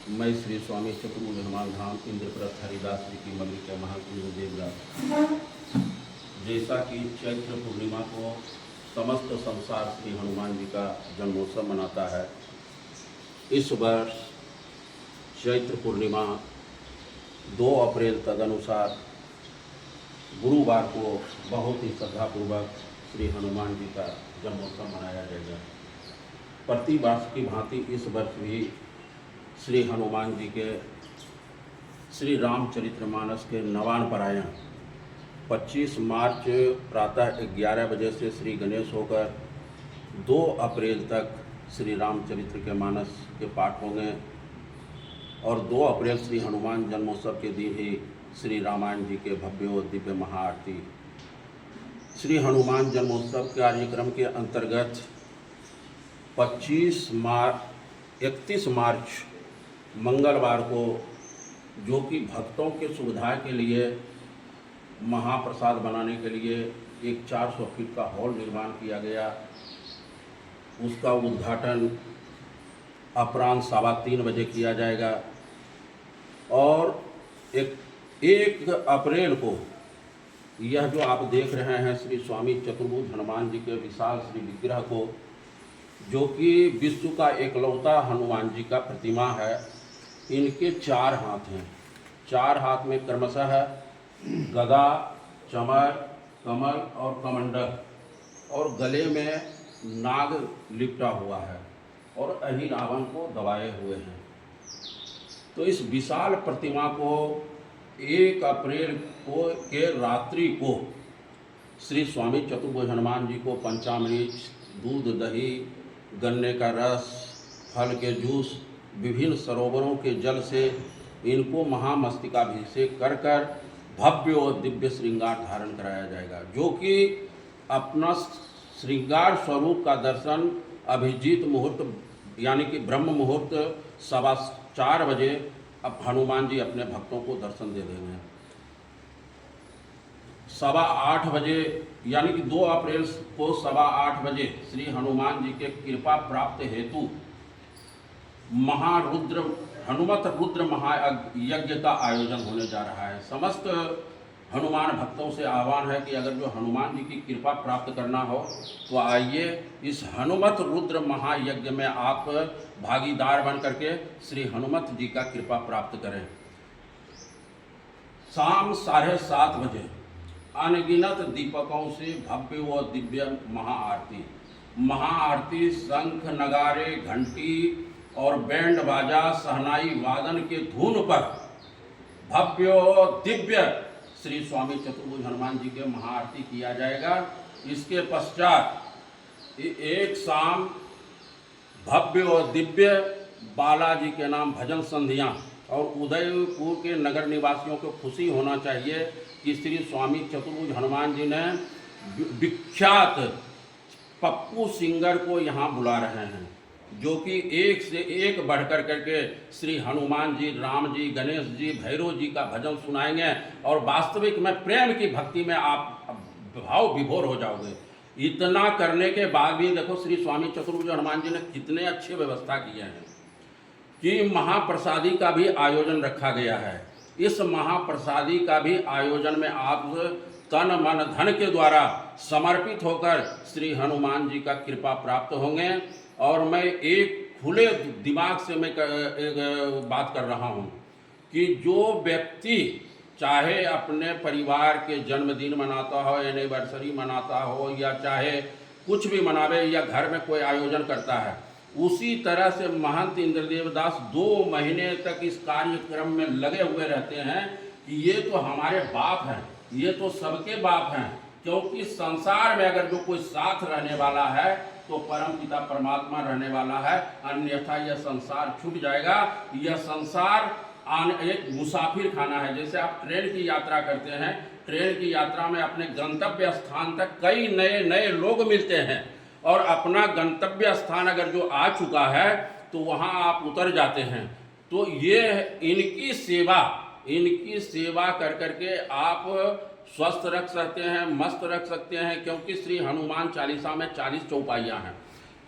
मैं श्री स्वामी चतुर्भुज हनुमान धाम इंद्रप्रस्थ हरिदास जी की मगरी के महागुरु देवदास। जैसा कि चैत्र पूर्णिमा को समस्त संसार श्री हनुमान जी का जन्मोत्सव मनाता है, इस वर्ष चैत्र पूर्णिमा 2 अप्रैल तदनुसार गुरुवार को बहुत ही श्रद्धापूर्वक श्री हनुमान जी का जन्मोत्सव मनाया जाएगा। प्रति वर्ष की भांति इस वर्ष भी श्री हनुमान जी के श्री रामचरितमानस के नवान पारायण 25 मार्च प्रातः 11 बजे से श्री गणेश होकर 2 अप्रैल तक श्री रामचरित्र के मानस के पाठ होंगे और 2 अप्रैल श्री हनुमान जन्मोत्सव के दिन ही श्री रामायण जी के भव्य और दिव्य महाआरती। श्री हनुमान जन्मोत्सव कार्यक्रम के अंतर्गत 31 मार्च मंगलवार को, जो कि भक्तों के सुविधा के लिए महाप्रसाद बनाने के लिए एक 400 फीट का हॉल निर्माण किया गया, उसका उद्घाटन अपराह्न 3:15 बजे किया जाएगा और 1 अप्रैल को यह जो आप देख रहे हैं श्री स्वामी चतुर्भुज हनुमान जी के विशाल श्री विग्रह को, जो कि विश्व का एकलौता हनुमान जी का प्रतिमा है, इनके 4 हाथ हैं। 4 हाथ में क्रमशः गदा, चमर, कमल और कमंडल और गले में नाग लिपटा हुआ है और अहिरावण को दबाए हुए हैं। तो इस विशाल प्रतिमा को 1 अप्रैल को के रात्रि को श्री स्वामी चतुर्भुज हनुमान जी को पंचामृत, दूध, दही, गन्ने का रस, फल के जूस, विभिन्न सरोवरों के जल से इनको महामस्तकाभिषेक कर कर भव्य और दिव्य श्रृंगार धारण कराया जाएगा, जो कि अपना श्रृंगार स्वरूप का दर्शन अभिजीत मुहूर्त यानी कि ब्रह्म मुहूर्त 4:15 बजे अब हनुमान जी अपने भक्तों को दर्शन दे देंगे। 8:15 बजे यानी कि 2 अप्रैल को 8:15 बजे श्री हनुमान जी के कृपा प्राप्त हेतु हनुमत रुद्र महायज्ञ का आयोजन होने जा रहा है। समस्त हनुमान भक्तों से आह्वान है कि अगर जो हनुमान जी की कृपा प्राप्त करना हो तो आइए इस हनुमत रुद्र महायज्ञ में आप भागीदार बन करके श्री हनुमत जी का कृपा प्राप्त करें। शाम 7:30 बजे अनगिनत दीपकों से भव्य व दिव्य महाआरती शंख, नगारे, घंटी और बैंड बाजा, सहनाई वादन के धुन पर भव्य दिव्य श्री स्वामी चतुर्भुज हनुमान जी के महाआरती किया जाएगा। इसके पश्चात एक शाम भव्य और दिव्य बालाजी के नाम भजन संधियाँ और उदयपुर के नगर निवासियों को खुशी होना चाहिए कि श्री स्वामी चतुर्भुज हनुमान जी ने विख्यात पप्पू सिंगर को यहाँ बुला रहे हैं, जो कि एक से एक बढ़कर करके श्री हनुमान जी, राम जी, गणेश जी, भैरव जी का भजन सुनाएंगे और वास्तविक में प्रेम की भक्ति में आप भाव विभोर हो जाओगे। इतना करने के बाद भी देखो श्री स्वामी चतुर्भुज हनुमान जी ने कितने अच्छे व्यवस्था किए हैं कि महाप्रसादी का भी आयोजन रखा गया है। इस महाप्रसादी का भी आयोजन में आप तन मन धन के द्वारा समर्पित होकर श्री हनुमान जी का कृपा प्राप्त होंगे। और मैं एक खुले दिमाग से मैं बात कर रहा हूँ कि जो व्यक्ति चाहे अपने परिवार के जन्मदिन मनाता हो, एनिवर्सरी मनाता हो, या चाहे कुछ भी मनावे या घर में कोई आयोजन करता है, उसी तरह से महंत इंद्रदेव दास 2 महीने तक इस कार्यक्रम में लगे हुए रहते हैं कि ये तो हमारे बाप हैं, ये तो सबके बाप हैं, क्योंकि संसार में अगर जो कोई साथ रहने वाला है तो परम पिता परमात्मा रहने वाला है, अन्यथा यह संसार छूट जाएगा। यह संसार एक मुसाफिर खाना है। जैसे आप ट्रेन की यात्रा करते हैं, ट्रेन की यात्रा में अपने गंतव्य स्थान तक कई नए नए लोग मिलते हैं और अपना गंतव्य स्थान अगर जो आ चुका है तो वहाँ आप उतर जाते हैं। तो ये इनकी सेवा कर करके आप स्वस्थ रख सकते हैं, मस्त रख सकते हैं, क्योंकि श्री हनुमान चालीसा में 40 चौपाइयाँ हैं।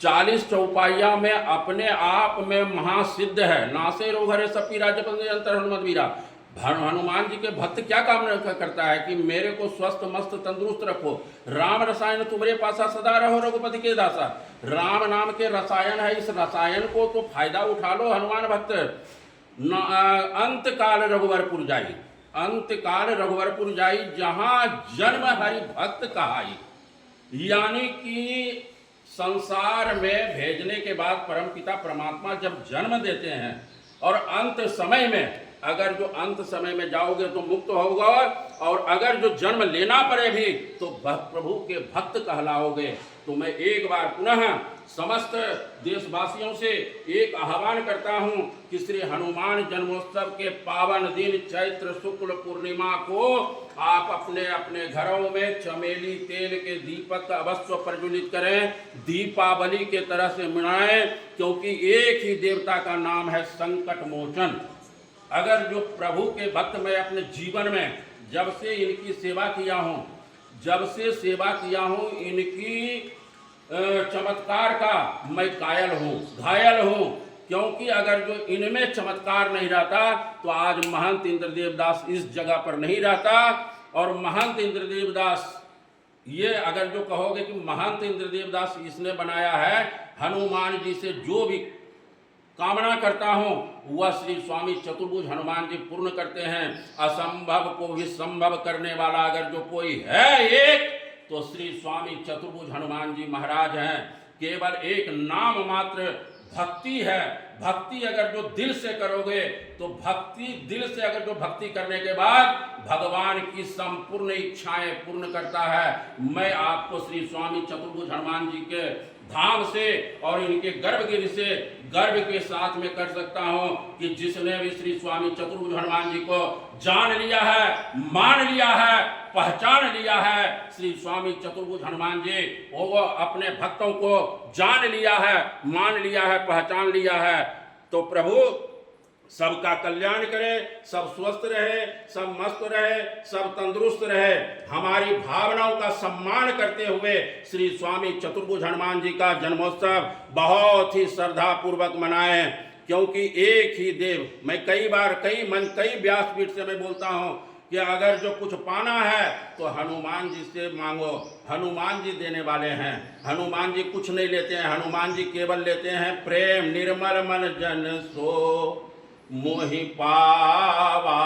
40 चौपाइया में अपने आप में महासिद्ध है। नासे रोग हरे सपी राज्य अंतर हनुमत वीरा। हनुमान जी के भक्त क्या कामना करता है कि मेरे को स्वस्थ मस्त तंदुरुस्त रखो। राम रसायन तुम्हारे पासा सदा रहो रघुपति के दासा। राम नाम के रसायन है, इस रसायन को तो फायदा उठा लो हनुमान भक्त। अंत काल रघुवरपुर जाई, अंत काल रघुवरपुर जाई, जहां जन्म हरि भक्त कहाई। यानी कि संसार में भेजने के बाद परमपिता परमात्मा जब जन्म देते हैं और अंत समय में, अगर जो अंत समय में जाओगे तो मुक्त होगा, और अगर जो जन्म लेना पड़े भी तो प्रभु के भक्त कहलाओगे। तो मैं एक बार पुनः समस्त देशवासियों से एक आह्वान करता हूं कि श्री हनुमान जन्मोत्सव के पावन दिन चैत्र शुक्ल पूर्णिमा को आप अपने अपने घरों में चमेली तेल के दीपक अवश्य प्रज्वलित करें, दीपावली के तरह से मनाएं, क्योंकि एक ही देवता का नाम है संकट मोचन। अगर जो प्रभु के भक्त मैं अपने जीवन में जब से इनकी सेवा किया हूं, जब से सेवा किया हूं, इनकी चमत्कार का मैं कायल हूं, घायल हूं, क्योंकि अगर जो इनमें चमत्कार नहीं रहता तो आज महंत इंद्रदेव दास इस जगह पर नहीं रहता। और महंत इंद्रदेव दास, ये अगर जो कहोगे कि महंत इंद्रदेव दास इसने बनाया है, हनुमान जी से जो भी कामना करता हूं वह श्री स्वामी चतुर्भुज हनुमान जी पूर्ण करते हैं। असंभव को भी संभव करने वाला अगर जो कोई है एक, तो श्री स्वामी चतुर्भुज हनुमान जी महाराज हैं। केवल एक नाम मात्र भक्ति है। भक्ति अगर जो दिल से करोगे तो भक्ति दिल से अगर जो भक्ति करने के बाद भगवान की संपूर्ण इच्छाएं पूर्ण करता है। मैं आपको श्री स्वामी चतुर्भुज हनुमान जी के धाम से और इनके गर्भगिरि से गर्भ के साथ में कर सकता हूं कि जिसने भी श्री स्वामी चतुर्भुज हनुमान जी को जान लिया है, मान लिया है, पहचान लिया है, श्री स्वामी चतुर्भुज हनुमान जी वो अपने भक्तों को जान लिया है, मान लिया है, पहचान लिया है, तो प्रभु सबका कल्याण करे, सब स्वस्थ रहे, सब मस्त रहे, सब तंदुरुस्त रहे। हमारी भावनाओं का सम्मान करते हुए श्री स्वामी चतुर्भुज हनुमान जी का जन्मोत्सव बहुत ही श्रद्धा पूर्वक मनाएं, क्योंकि एक ही देव। मैं कई बार कई व्यासपीठ से मैं बोलता हूं कि अगर जो कुछ पाना है तो हनुमान जी से मांगो, हनुमान जी देने वाले हैं। हनुमान जी कुछ नहीं लेते हैं, हनुमान जी केवल लेते हैं प्रेम। निर्मल मन जन सो मोहि पावा,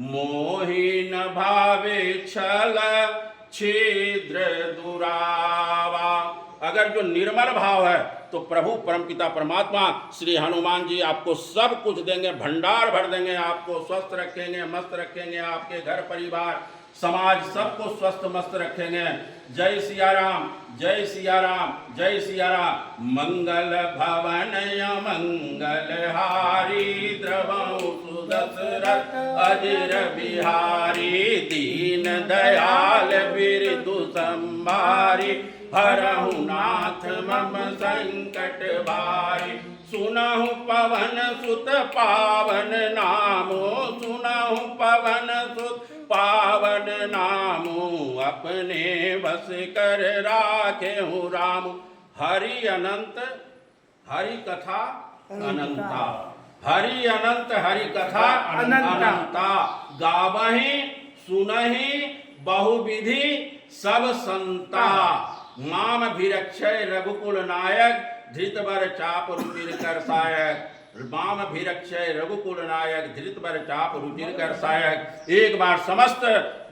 मोहि न भावे छल छिद्र दुरावा। अगर जो निर्मल भाव है तो प्रभु परमपिता परमात्मा श्री हनुमान जी आपको सब कुछ देंगे, भंडार भर देंगे, आपको स्वस्थ रखेंगे, मस्त रखेंगे, आपके घर परिवार समाज सबको स्वस्थ मस्त रखेंगे। जय सिया राम, जय सिया राम, जय सिया राम। मंगल भवन मंगल हारी, द्रवहु सुदशरथ अजिर बिहारी। दीन दयाल बिरदु संभारी, हरहु नाथ मम संकट भारी। सुनहु पवन सुत पावन नामो, सुनहु पवन सुत पावन नामो। अपने बस कर राखे हूँ राम। हरि अनंत हरि कथा अनंता, हरि अनंत हरि कथा अनंता। गावहि सुनहि बहुविधि सब संता। माम भिरक्षय रघुकुल नायक, धृतवर चाप रुचिर कर सायक। माम भिरक्षय रघुकुल नायक, धृतवर चाप रुचिर कर सायक। एक बार समस्त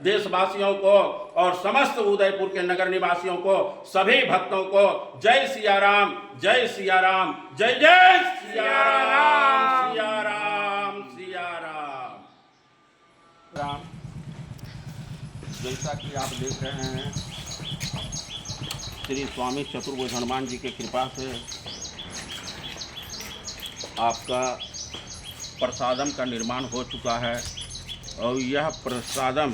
देशवासियों को और समस्त उदयपुर के नगर निवासियों को, सभी भक्तों को जय सिया राम, जय सिया राम, जय जय सिया राम, सिया राम, सिया राम। राम, जैसा कि आप देख रहे हैं श्री स्वामी चतुर्भुज हनुमान जी की कृपा से आपका प्रसादम का निर्माण हो चुका है। और यह प्रसादम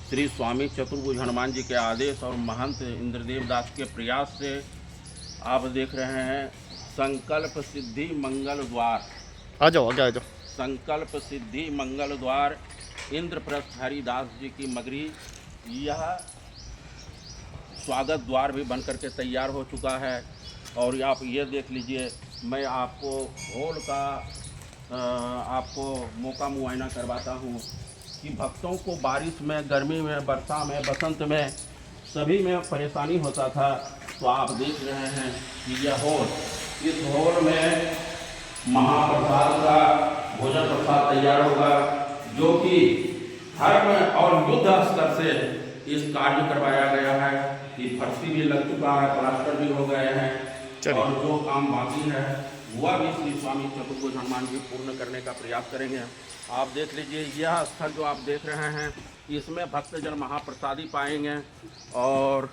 श्री स्वामी चतुर्भुज हनुमान जी के आदेश और महंत इंद्रदेव दास के प्रयास से आप देख रहे हैं। संकल्प सिद्धि मंगल द्वार, आ जाओ आगे आ जाओ। संकल्प सिद्धि मंगल द्वार इंद्रप्रस्थ हरिदास जी की मगरी, यह स्वागत द्वार भी बनकर के तैयार हो चुका है। और आप ये देख लीजिए, मैं आपको हॉल का आपको मौका मुआयना करवाता हूँ कि भक्तों को बारिश में, गर्मी में, वर्षा में, बसंत में सभी में परेशानी होता था। तो आप देख रहे हैं कि यह हॉल, इस हॉल में महाप्रसाद का भोजन प्रसाद तैयार होगा, जो कि धर्म और युद्ध स्तर से इस कार्य करवाया गया है कि फर्शी भी लग चुका है, प्लास्टर भी हो गए हैं, और जो काम बाकी है वह भी श्री स्वामी चतुर्भुज हनुमान जी पूर्ण करने का प्रयास करेंगे। आप देख लीजिए, यह स्थल जो आप देख रहे हैं, इसमें भक्तजन महाप्रसादी पाएंगे। और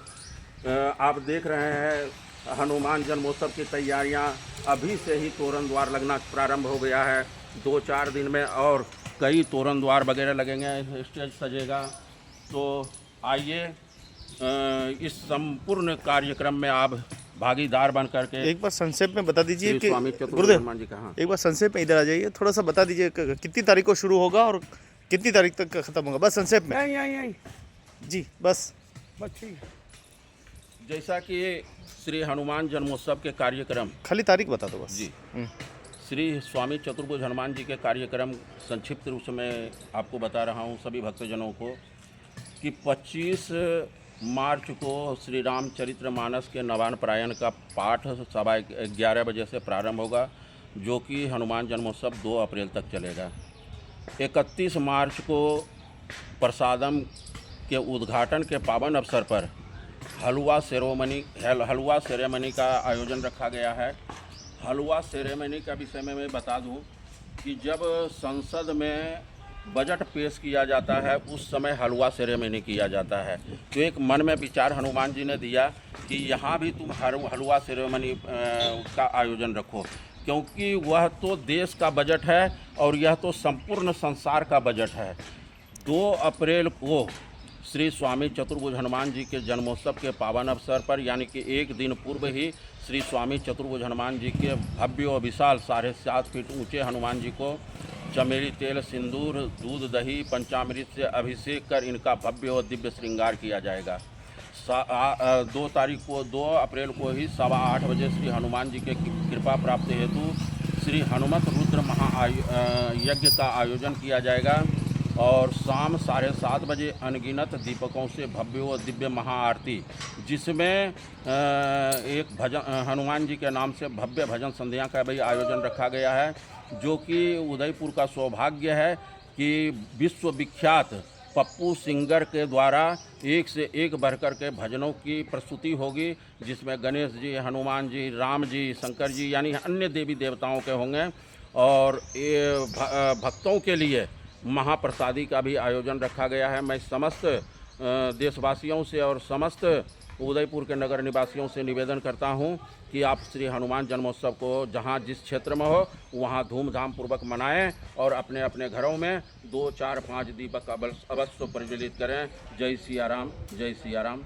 आप देख रहे हैं हनुमान जन्मोत्सव की तैयारियां अभी से ही तोरण द्वार लगना प्रारंभ हो गया है। 2-4 दिन में और कई तोरण द्वार वगैरह लगेंगे, स्टेज सजेगा। तो आइए इस संपूर्ण कार्यक्रम में आप भागीदार बन करके एक बार संक्षेप में बता दीजिए कि स्वामी चतुर्भुज हनुमान जी का, एक बार संक्षेप में इधर आ जाइए, थोड़ा सा बता दीजिए कितनी तारीख को शुरू होगा और कितनी तारीख तक खत्म होगा, बस संक्षेप में। यहीं जी बस ठीक है। जैसा कि श्री हनुमान जन्मोत्सव के कार्यक्रम, खाली तारीख बता दो बस जी, श्री स्वामी चतुर्भुज हनुमान जी के कार्यक्रम संक्षिप्त रूप से मैं आपको बता रहा हूँ सभी भक्तजनों को कि 25 मार्च को श्री रामचरितमानस के नवान प्रायण का पाठ 11:15 बजे से प्रारंभ होगा, जो कि हनुमान जन्मोत्सव 2 अप्रैल तक चलेगा। 31 मार्च को प्रसादम के उद्घाटन के पावन अवसर पर हलवा सेरेमनी का आयोजन रखा गया है। हलवा सेरेमनी का विषय में मैं बता दूं कि जब संसद में बजट पेश किया जाता है उस समय हलवा सेरेमनी किया जाता है। तो एक मन में विचार हनुमान जी ने दिया कि यहाँ भी तुम हलवा सेरेमनी का आयोजन रखो, क्योंकि वह तो देश का बजट है और यह तो संपूर्ण संसार का बजट है। 2 अप्रैल को श्री स्वामी चतुर्भुज हनुमान जी के जन्मोत्सव के पावन अवसर पर, यानी कि एक दिन पूर्व ही श्री स्वामी चतुर्भुज हनुमान जी के भव्य और विशाल 7.5 फीट ऊंचे हनुमान जी को चमेली तेल, सिंदूर, दूध, दही, पंचामृत से अभिषेक कर इनका भव्य और दिव्य श्रृंगार किया जाएगा। 2 अप्रैल को ही 8:15 बजे श्री हनुमान जी के कृपा प्राप्ति हेतु श्री हनुमत रुद्र महायज्ञ का आयोजन किया जाएगा और शाम 7:30 बजे अनगिनत दीपकों से भव्य और दिव्य महाआरती, जिसमें एक भजन हनुमान जी के नाम से भव्य भजन संध्या का भी आयोजन रखा गया है, जो कि उदयपुर का सौभाग्य है कि विश्व विख्यात पप्पू सिंगर के द्वारा एक से एक बढ़कर के भजनों की प्रस्तुति होगी, जिसमें गणेश जी, हनुमान जी, राम जी, शंकर जी यानी अन्य देवी देवताओं के होंगे। और ये भक्तों के लिए महाप्रसादी का भी आयोजन रखा गया है। मैं समस्त देशवासियों से और समस्त उदयपुर के नगर निवासियों से निवेदन करता हूं कि आप श्री हनुमान जन्मोत्सव को जहां जिस क्षेत्र में हो वहां धूमधाम पूर्वक मनाएं और अपने अपने घरों में 2, 4, 5 दीपक अवश्य प्रज्वलित करें। जय सिया राम, जय सिया राम।